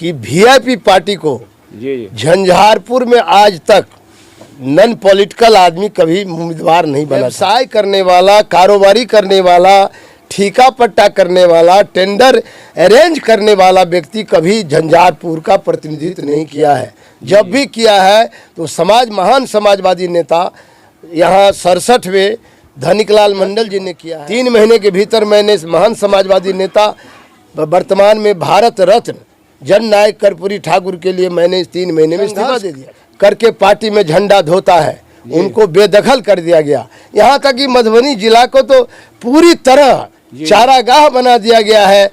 कि VIP party को झंझारपुर में आज तक नॉन पॉलिटिकल आदमी कभी उम्मीदवार नहीं बना। व्यवसाय करने वाला, कारोबारी करने वाला, ठीका पट्टा करने वाला, टेंडर अरेंज करने वाला व्यक्ति कभी झंझारपुर का प्रतिनिधित्व नहीं किया है। जब भी किया है तो महान समाजवादी नेता यहाँ 67वें धनिकलाल मंडल जी ने किया है। 3 महीने के भीतर मैंने इस महान समाजवादी नेता, वर्तमान में भारत रत्न जननायक कर्पूरी ठाकुर के लिए मैंने इस 3 महीने में इस्तीफा दे दिया करके पार्टी में झंडा धोता है, उनको बेदखल कर दिया गया। यहाँ तक कि मधुबनी जिला को तो पूरी तरह चारागाह बना दिया गया है।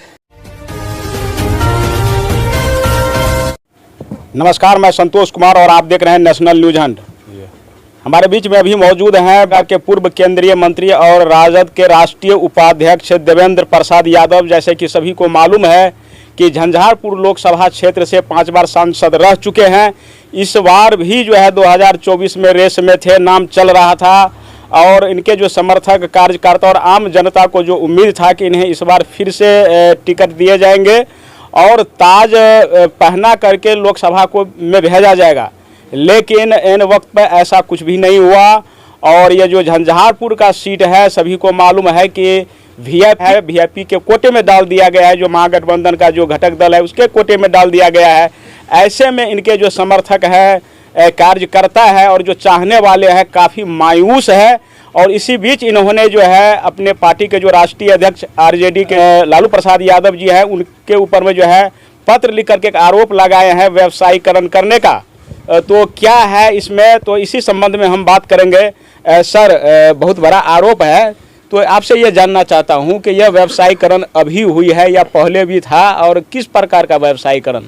नमस्कार, मैं संतोष कुमार और आप देख रहे हैं नेशनल न्यूज हंट। हमारे बीच में अभी मौजूद हैं के पूर्व केंद्रीय मंत्री और राजद के राष्ट्रीय उपाध्यक्ष देवेंद्र प्रसाद यादव। जैसे कि सभी को मालूम है कि झंझारपुर लोकसभा क्षेत्र से 5 बार सांसद रह चुके हैं। इस बार भी जो है 2024 में रेस में थे, नाम चल रहा था और इनके जो समर्थक, कार्यकर्ता और आम जनता को जो उम्मीद था कि इन्हें इस बार फिर से टिकट दिए जाएंगे और ताज पहना करके लोकसभा को में भेजा जाएगा, लेकिन इन वक्त पर ऐसा कुछ भी नहीं हुआ। और ये जो झंझारपुर का सीट है, सभी को मालूम है कि वीआईपी के कोटे में डाल दिया गया है। जो महागठबंधन का जो घटक दल है उसके कोटे में डाल दिया गया है। ऐसे में इनके जो समर्थक है, कार्यकर्ता है और जो चाहने वाले हैं काफ़ी मायूस है। और इसी बीच इन्होंने जो है अपने पार्टी के जो राष्ट्रीय अध्यक्ष आरजेडी के लालू प्रसाद यादव जी हैं, उनके ऊपर में जो है पत्र लिख करके एक आरोप लगाए हैं व्यवसायीकरण करने का। तो क्या है इसमें, तो इसी संबंध में हम बात करेंगे। सर, बहुत बड़ा आरोप है, तो आपसे ये जानना चाहता हूँ कि यह व्यवसायीकरण अभी हुई है या पहले भी था और किस प्रकार का व्यवसायीकरण?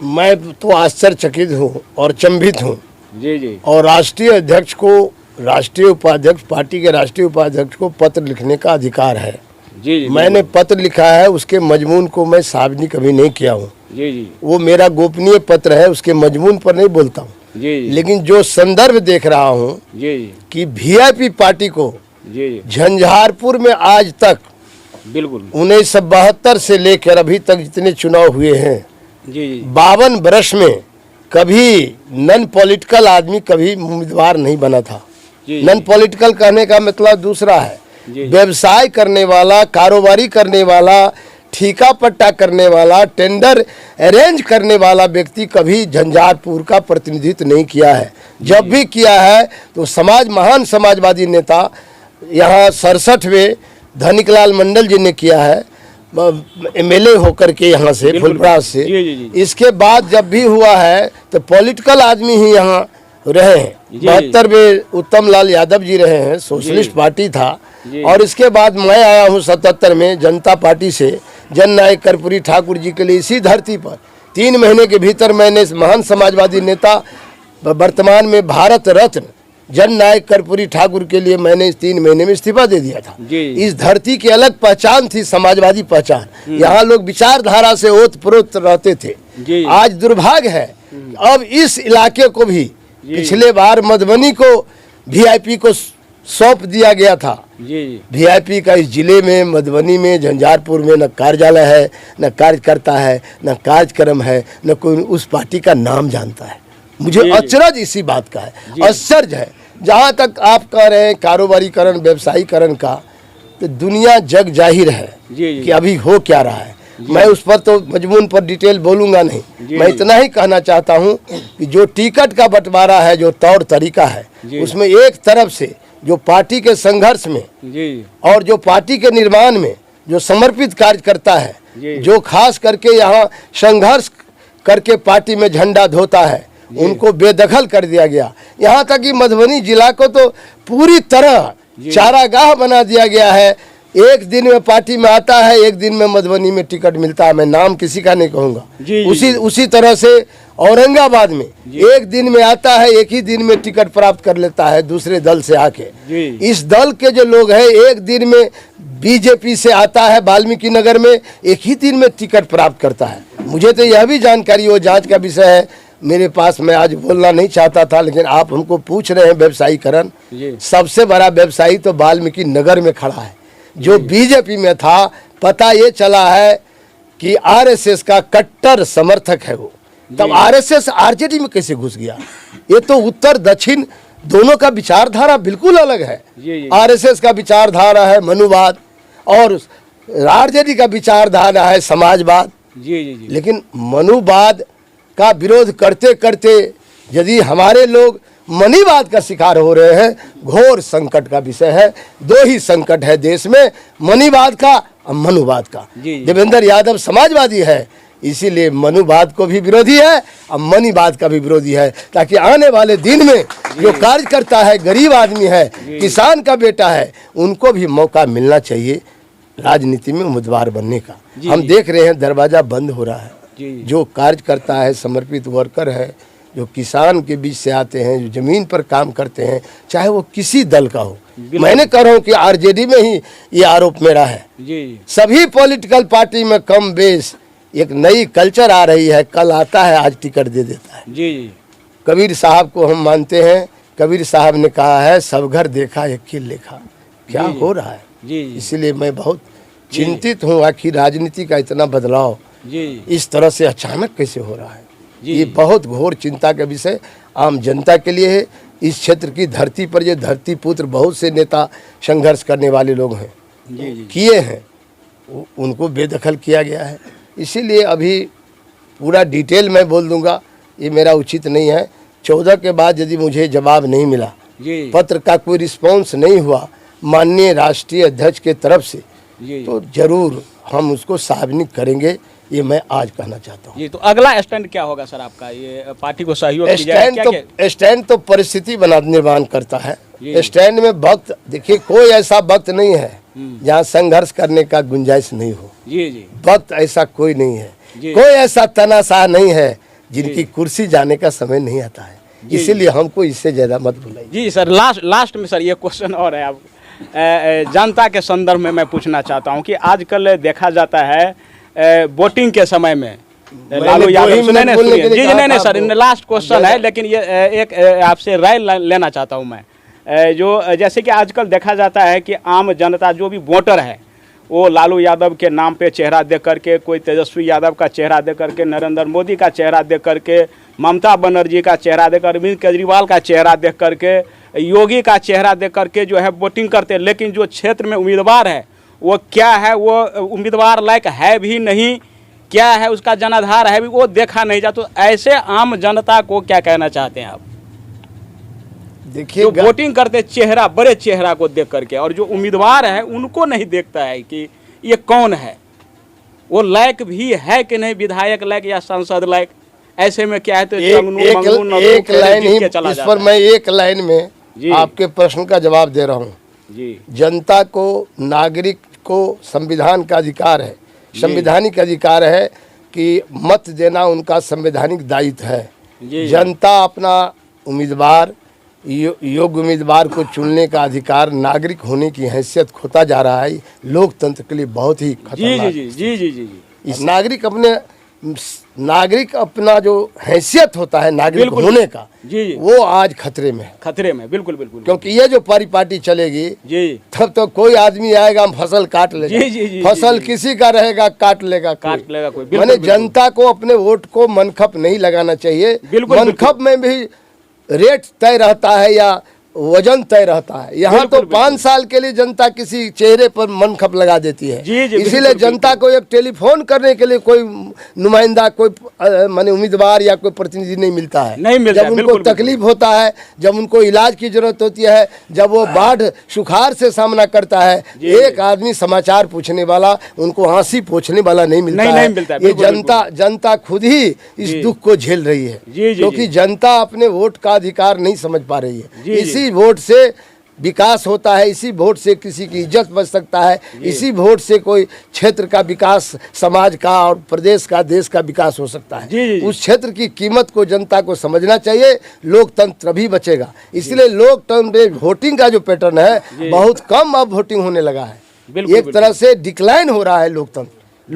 मैं तो आश्चर्यचकित हूँ और चंभित हूँ। जी। और राष्ट्रीय अध्यक्ष को, राष्ट्रीय उपाध्यक्ष, पार्टी के राष्ट्रीय उपाध्यक्ष को पत्र लिखने का अधिकार है। जी। मैंने पत्र लिखा है, उसके मजमून को मैं सार्वजनिक कभी नहीं किया हूँ। जी। वो मेरा गोपनीय पत्र है, उसके मजमून पर नहीं बोलता हूँ। लेकिन जो संदर्भ देख रहा हूँ कि वीआईपी पार्टी को झंझारपुर में आज तक बिल्कुल 1972 से लेकर अभी तक जितने चुनाव हुए हैं, 52 वर्ष में कभी नॉन पॉलिटिकल आदमी कभी उम्मीदवार नहीं बना था। नॉन पॉलिटिकल कहने का मतलब दूसरा है, व्यवसाय करने वाला, कारोबारी करने वाला, ठीका पट्टा करने वाला, टेंडर अरेंज करने वाला व्यक्ति कभी झंझारपुर का प्रतिनिधित्व नहीं किया है। जब भी किया है तो महान समाजवादी नेता यहाँ 67वें धनिकलाल मंडल जी ने किया है, एमएलए होकर के यहाँ से, फुलपरास से। इसके बाद जब भी हुआ है तो पॉलिटिकल आदमी ही यहाँ रहे हैं। 72 में उत्तम लाल यादव जी रहे हैं, सोशलिस्ट पार्टी था। और इसके बाद मैं आया हूँ 77 में जनता पार्टी से, जननायक कर्पूरी ठाकुर जी के लिए इसी धरती पर 3 महीने के भीतर मैंने इस महान समाजवादी नेता, वर्तमान में भारत रत्न जननायक कर्पूरी ठाकुर के लिए मैंने इस 3 महीने में इस्तीफा दे दिया था। इस धरती की अलग पहचान थी, समाजवादी पहचान। यहाँ लोग विचारधारा से ओत-प्रोत रहते थे। आज दुर्भाग्य है, अब इस इलाके को भी पिछले बार मधुबनी को वीआईपी को सौंप दिया गया था। वीआईपी का इस जिले में, मधुबनी में, झंझारपुर में न कार्यालय है, न कार्यकर्ता है, न कार्यक्रम है, न कोई उस पार्टी का नाम जानता है। मुझे अचरज इसी बात का है, आश्चर्य है। जहाँ तक आप कह रहे हैं कारोबारीकरण, व्यवसायीकरण का, तो दुनिया जग जाहिर है कि अभी हो क्या रहा है। मैं उस पर तो मजमून पर डिटेल बोलूँगा नहीं। मैं इतना ही कहना चाहता हूँ कि जो टिकट का बंटवारा है, जो तौर तरीका है, उसमें एक तरफ से जो पार्टी के संघर्ष में और जो पार्टी के निर्माण में जो समर्पित कार्यकर्ता है, जो खास करके यहाँ संघर्ष करके पार्टी में झंडा धोता है, उनको बेदखल कर दिया गया। यहाँ तक कि मधुबनी जिला को तो पूरी तरह चारागाह बना दिया गया है। एक दिन में पार्टी में आता है, एक दिन में मधुबनी में टिकट मिलता है। मैं नाम किसी का नहीं कहूँगा। उसी तरह से औरंगाबाद में एक दिन में आता है, एक ही दिन में टिकट प्राप्त कर लेता है दूसरे दल से आके। इस दल के जो लोग हैं, एक दिन में बीजेपी से आता है वाल्मीकि नगर में, एक ही दिन में टिकट प्राप्त करता है। मुझे तो यह भी जानकारी, वो जांच का विषय है मेरे पास, मैं आज बोलना नहीं चाहता था, लेकिन आप हमको पूछ रहे हैं व्यवसायीकरण। सबसे बड़ा व्यवसायी तो वाल्मीकि नगर में खड़ा है, जो बीजेपी में था। पता ये चला है कि आरएसएस का कट्टर समर्थक है वो, तब आरएसएस आरजेडी में कैसे घुस गया? ये तो उत्तर दक्षिण दोनों का विचारधारा बिल्कुल अलग है। आरएसएस का विचारधारा है मनुवाद और आरजेडी का विचारधारा है समाजवाद। लेकिन मनुवाद का विरोध करते करते यदि हमारे लोग मनीवाद का शिकार हो रहे हैं, घोर संकट का विषय है। दो ही संकट है देश में, मनीवाद का और मनुवाद का। देवेंद्र यादव समाजवादी है, इसीलिए मनुवाद को भी विरोधी है और मनीवाद का भी विरोधी है, ताकि आने वाले दिन में जो कार्य करता है, गरीब आदमी है, किसान का बेटा है, उनको भी मौका मिलना चाहिए राजनीति में उम्मीदवार बनने का। हम देख रहे हैं दरवाजा बंद हो रहा है। जो कार्य करता है, समर्पित वर्कर है, जो किसान के बीच से आते हैं, जो जमीन पर काम करते हैं, चाहे वो किसी दल का हो। मैंने कह रहा हूँ कि आरजेडी में ही ये आरोप मेरा है। सभी पॉलिटिकल पार्टी में कम बेस एक नई कल्चर आ रही है, कल आता है आज टिकट दे देता है। कबीर साहब को हम मानते हैं, कबीर साहब ने कहा है सब घर देखा एक खिल लेखा। क्या हो रहा है? इसलिए मैं बहुत चिंतित हूँ, आखिर राजनीति का इतना बदलाव इस तरह से अचानक कैसे हो रहा है। ये बहुत घोर चिंता का विषय आम जनता के लिए है। इस क्षेत्र की धरती पर ये धरती पुत्र बहुत से नेता संघर्ष करने वाले लोग हैं, किए हैं, उनको बेदखल किया गया है। इसीलिए अभी पूरा डिटेल मैं बोल दूंगा, ये मेरा उचित नहीं है। 14 के बाद यदि मुझे जवाब नहीं मिला, पत्र का कोई रिस्पॉन्स नहीं हुआ माननीय राष्ट्रीय अध्यक्ष के तरफ से, तो जरूर हम उसको सार्वजनिक करेंगे। ये मैं आज कहना चाहता हूँ। तो अगला स्टैंड क्या होगा सर आपका? ये पार्टी को सहयोग की जाए? स्टैंड तो परिस्थिति निर्माण करता है। स्टैंड में वक्त, देखिए कोई ऐसा वक्त नहीं है जहाँ संघर्ष करने का गुंजाइश नहीं हो। वक्त ऐसा कोई नहीं है, कोई ऐसा तनाशाह नहीं है जिनकी कुर्सी जाने का समय नहीं आता है। इसीलिए हमको इससे ज्यादा मत बुलाइए। जी सर, लास्ट में सर ये क्वेश्चन और है, आप जनता के संदर्भ में मैं पूछना चाहता हूँ कि आजकल देखा जाता है वोटिंग के समय में लालू यादव, नहीं सर, लास्ट क्वेश्चन है, लेकिन ये एक आपसे राय लेना चाहता हूँ मैं। जो जैसे कि आजकल देखा जाता है कि आम जनता जो भी वोटर है वो लालू यादव के नाम पे चेहरा दे करके, कोई तेजस्वी यादव का चेहरा दे करके, नरेंद्र मोदी का चेहरा दे करके, ममता बनर्जी का चेहरा देकर, अरविंद केजरीवाल का चेहरा देख करके, योगी का चेहरा देख करके जो है वोटिंग करते हैं। लेकिन जो क्षेत्र में उम्मीदवार है वो क्या है, वो उम्मीदवार लायक है भी नहीं, क्या है उसका जनाधार है भी, वो देखा नहीं जाता। तो ऐसे आम जनता को क्या कहना चाहते हैं आप? देखिए, जो वोटिंग करते चेहरा, बड़े चेहरा को देख करके, और जो उम्मीदवार है उनको नहीं देखता है कि ये कौन है, वो लायक भी है कि नहीं, विधायक लायक या सांसद लायक। ऐसे में क्या है, तो एक लाइन ही इस पर मैं एक लाइन में आपके प्रश्न का जवाब दे रहा हूँ। जनता को, नागरिक को संविधान का अधिकार है, संवैधानिक अधिकार है कि मत देना उनका संवैधानिक दायित्व है। जनता अपना उम्मीदवार, योग्य उम्मीदवार को चुनने का अधिकार नागरिक होने की हैसियत खोता जा रहा है। लोकतंत्र के लिए बहुत ही खतरनाक। इस नागरिक अपना जो हैसियत होता है नागरिक होने का, वो आज खतरे में है। खतरे में, बिल्कुल बिल्कुल। क्योंकि ये जो पार्टी चलेगी तब तो कोई आदमी आएगा फसल काट लेगा, फसल किसी का रहेगा काट लेगा कोई। मैंने जनता को अपने वोट को मनखप नहीं लगाना चाहिए। मनखप में भी रेट तय रहता है या वजन तय रहता है। यहाँ तो 5 साल के लिए जनता किसी चेहरे पर मनखप लगा देती है। इसीलिए जनता को एक टेलीफोन करने के लिए कोई नुमाइंदा, कोई माने उम्मीदवार या कोई प्रतिनिधि नहीं मिलता है। जब उनको तकलीफ होता है, जब उनको इलाज की जरूरत होती है, जब वो बाढ़ सुखाड़ से सामना करता है, एक आदमी समाचार पूछने वाला, उनको हंसी पूछने वाला नहीं मिलता है। ये जनता खुद ही इस दुख को झेल रही है, क्योंकि जनता अपने वोट का अधिकार नहीं समझ पा रही है। इसी वोट से विकास होता है, इसी वोट से किसी की इज्जत बच सकता है, इसी वोट से कोई क्षेत्र का विकास, समाज का और प्रदेश का, देश का विकास हो सकता है। उस क्षेत्र की कीमत को जनता को समझना चाहिए, लोकतंत्र भी बचेगा। इसलिए लोकतंत्र वोटिंग का जो पैटर्न है बहुत कम अब वोटिंग होने लगा है। एक तरह से डिक्लाइन हो रहा है लोकतंत्र।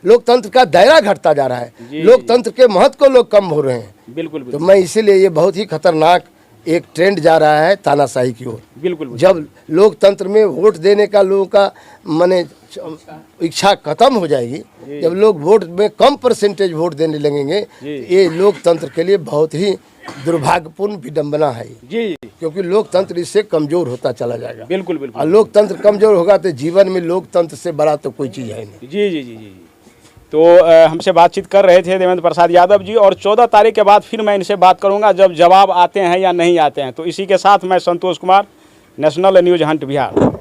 लोकतंत्र का दायरा घटता जा रहा है, लोकतंत्र के महत्व को लोग कम हो रहे हैं। तो मैं इसीलिए ये बहुत ही खतरनाक एक ट्रेंड जा रहा है तानाशाही की ओर। जब लोकतंत्र में वोट देने का लोगों का माने इच्छा खत्म हो जाएगी, जब लोग वोट में कम परसेंटेज वोट देने लगेंगे, ये लोकतंत्र के लिए बहुत ही दुर्भाग्यपूर्ण विडंबना है जी, क्योंकि लोकतंत्र इससे कमजोर होता चला जाएगा। बिल्कुल बिल्कुल। और लोकतंत्र कमजोर होगा तो जीवन में लोकतंत्र से बड़ा तो कोई चीज है नहीं। जी जी जी जी। तो हमसे बातचीत कर रहे थे देवेंद्र प्रसाद यादव जी, और 14 तारीख के बाद फिर मैं इनसे बात करूंगा जब जवाब आते हैं या नहीं आते हैं। तो इसी के साथ मैं Santosh Kumar, national news hunt Bihar.